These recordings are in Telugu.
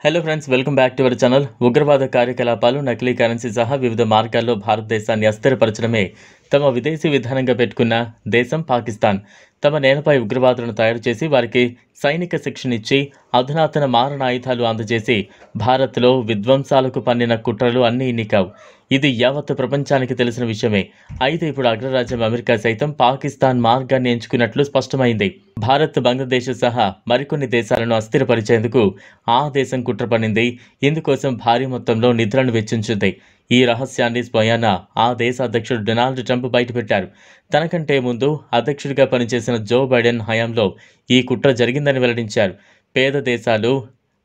Hello friends, welcome back to our channel. ఉగ్రవాద కార్యకలాపాలు, నకిలీ కరెన్సీ సహా వివిధ మార్గాల్లో భారతదేశాన్ని అస్థిరపరచడమే తమ విదేశీ విధానంగా పెట్టుకున్న దేశం పాకిస్తాన్. తమ నేలపై ఉగ్రవాదులను తయారు చేసి వారికి సైనిక శిక్షణ ఇచ్చి అధునాతన మారణాయుధాలు అందజేసి భారత్లో విధ్వంసాలకు పన్నిన కుట్రలు అన్నీ ఇన్ని కావు. ఇది యావత్ ప్రపంచానికి తెలిసిన విషయమే. అయితే ఇప్పుడు అగ్రరాజ్యం అమెరికా సైతం పాకిస్తాన్ మార్గాన్ని ఎంచుకున్నట్లు స్పష్టమైంది. భారత్, బంగ్లాదేశ్ సహా మరికొన్ని దేశాలను అస్థిరపరిచేందుకు ఆ దేశం కుట్ర పన్నింది. ఇందుకోసం భారీ మొత్తంలో నిధులను వెచ్చించింది. ఈ రహస్యాన్ని స్వయాన ఆ దేశ అధ్యక్షుడు డొనాల్డ్ ట్రంప్ బయటపెట్టారు. తనకంటే ముందు అధ్యక్షుడిగా పనిచేసిన జో బైడెన్ హయాంలో ఈ కుట్ర జరిగిందని వెల్లడించారు. పేద దేశాలు,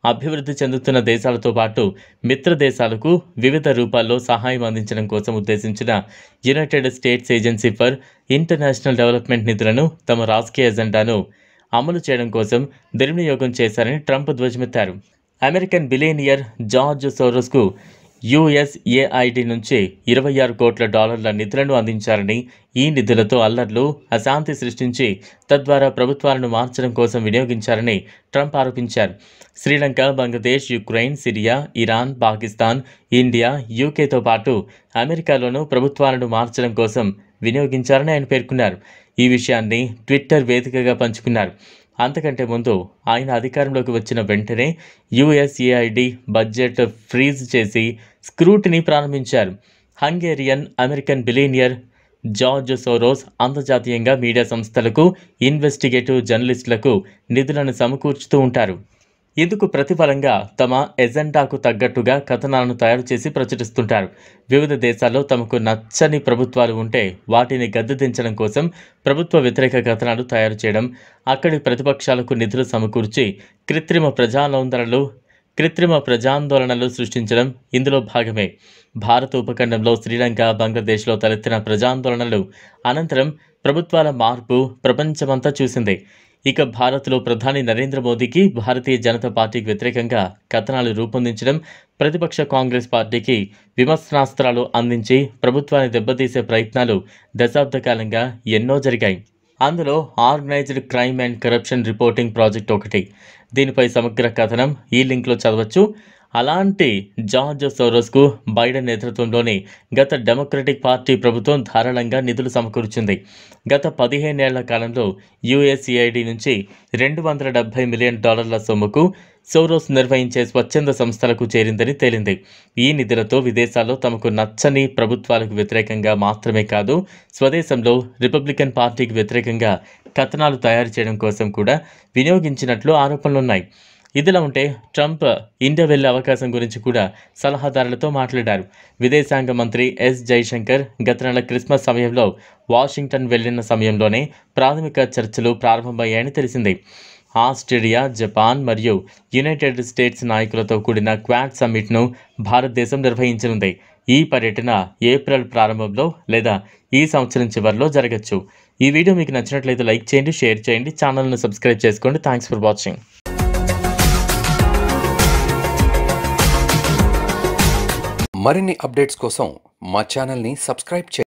అభివృద్ధి చెందుతున్న దేశాలతో పాటు మిత్ర దేశాలకు వివిధ రూపాల్లో సహాయం అందించడం కోసం ఉద్దేశించిన United states agency for international development నిధులను తమ రాజకీయ ఎజెండాను అమలు చేయడం కోసం దుర్వినియోగం చేశారని ట్రంప్ ధ్వజమెత్తారు. అమెరికన్ బిలియనియర్ జార్జ్ సోరోస్కు యుఎస్ఏఐడి నుంచి $26 కోట్ల నిధులను అందించారని, ఈ నిధులతో అల్లర్లు, అశాంతి సృష్టించి తద్వారా ప్రభుత్వాలను మార్చడం కోసం వినియోగించారని ట్రంప్ ఆరోపించారు. Sri Lanka, Bangladesh, Ukraine, Syria, Iran, Pakistan, India, యూకేతో పాటు అమెరికాలోనూ ప్రభుత్వాలను మార్చడం కోసం వినియోగించారని ఆయన పేర్కొన్నారు. ఈ విషయాన్ని ట్విట్టర్ వేదికగా పంచుకున్నారు. అంతకంటే ముందు ఆయన అధికారంలోకి వచ్చిన వెంటనే యుఎస్ఏఐడి బడ్జెట్ ఫ్రీజ్ చేసి స్క్రూటినీ ప్రారంభించారు. Hungarian American billionaire George Soros అంతర్జాతీయంగా మీడియా సంస్థలకు, ఇన్వెస్టిగేటివ్ జర్నలిస్టులకు నిధులను సమకూర్చుతూ ఉంటారు. ఇందుకు ప్రతిఫలంగా తమ ఎజెండాకు తగ్గట్టుగా కథనాలను తయారు చేసి ప్రచురిస్తుంటారు. వివిధ దేశాల్లో తమకు నచ్చని ప్రభుత్వాలు ఉంటే వాటిని గద్దెదించడం కోసం ప్రభుత్వ వ్యతిరేక కథనాలు తయారు చేయడం, అక్కడి ప్రతిపక్షాలకు నిధులు సమకూర్చి కృత్రిమ ప్రజాందోళనలు సృష్టించడం ఇందులో భాగమే. భారత ఉపఖండంలో శ్రీలంక, బంగ్లాదేశ్లో తలెత్తిన ప్రజాందోళనలు అనంతరం ప్రభుత్వాల మార్పు ప్రపంచమంతా చూసింది. ఇక భారత్లో ప్రధాని నరేంద్ర మోదీకి, భారతీయ జనతా పార్టీకి వ్యతిరేకంగా కథనాలు రూపొందించడం, ప్రతిపక్ష కాంగ్రెస్ పార్టీకి విమర్శనాస్త్రాలు అందించి ప్రభుత్వాన్ని దెబ్బతీసే ప్రయత్నాలు దశాబ్ద కాలంగా ఎన్నో జరిగాయి. అందులో organised crime and corruption reporting project ఒకటి. దీనిపై సమగ్ర కథనం ఈ లింక్లో చదవచ్చు. అలాంటి జార్జ్ సోరోస్కు బైడెన్ నేతృత్వంలోని గత డెమోక్రటిక్ పార్టీ ప్రభుత్వం ధారాళంగా నిధులు సమకూర్చింది. గత 15 ఏళ్ల కాలంలో యుఎస్ఏఐడి నుంచి $270 మిలియన్ సొమ్ముకు సోరోస్ నిర్వహించే స్వచ్ఛంద సంస్థలకు చేరిందని తేలింది. ఈ నిధులతో విదేశాల్లో తమకు నచ్చని ప్రభుత్వాలకు వ్యతిరేకంగా మాత్రమే కాదు, స్వదేశంలో రిపబ్లికన్ పార్టీకి వ్యతిరేకంగా కథనాలు తయారు చేయడం కోసం కూడా వినియోగించినట్లు ఆరోపణలున్నాయి. ఇదిలా ఉంటే ట్రంప్ ఇండియా వెళ్లే అవకాశం గురించి కూడా సలహాదారులతో మాట్లాడారు. విదేశాంగ మంత్రి ఎస్ జైశంకర్ గత నెల క్రిస్మస్ సమయంలో వాషింగ్టన్ వెళ్లిన సమయంలోనే ప్రాథమిక చర్చలు ప్రారంభమయ్యాయని తెలిసింది. ఆస్ట్రేలియా, జపాన్ మరియు యునైటెడ్ స్టేట్స్ నాయకులతో కూడిన క్వాడ్ సమ్మిట్ను భారతదేశం నిర్వహించనుంది. ఈ పర్యటన ఏప్రిల్ ప్రారంభంలో లేదా ఈ సంవత్సరం చివరిలో జరగచ్చు. ఈ వీడియో మీకు నచ్చినట్లయితే లైక్ చేయండి, షేర్ చేయండి, ఛానల్ను సబ్స్క్రైబ్ చేసుకోండి. Thanks for watching. మరిన్ని అప్డేట్స్ కోసం మా ఛానల్ని సబ్స్క్రైబ్ చేయండి.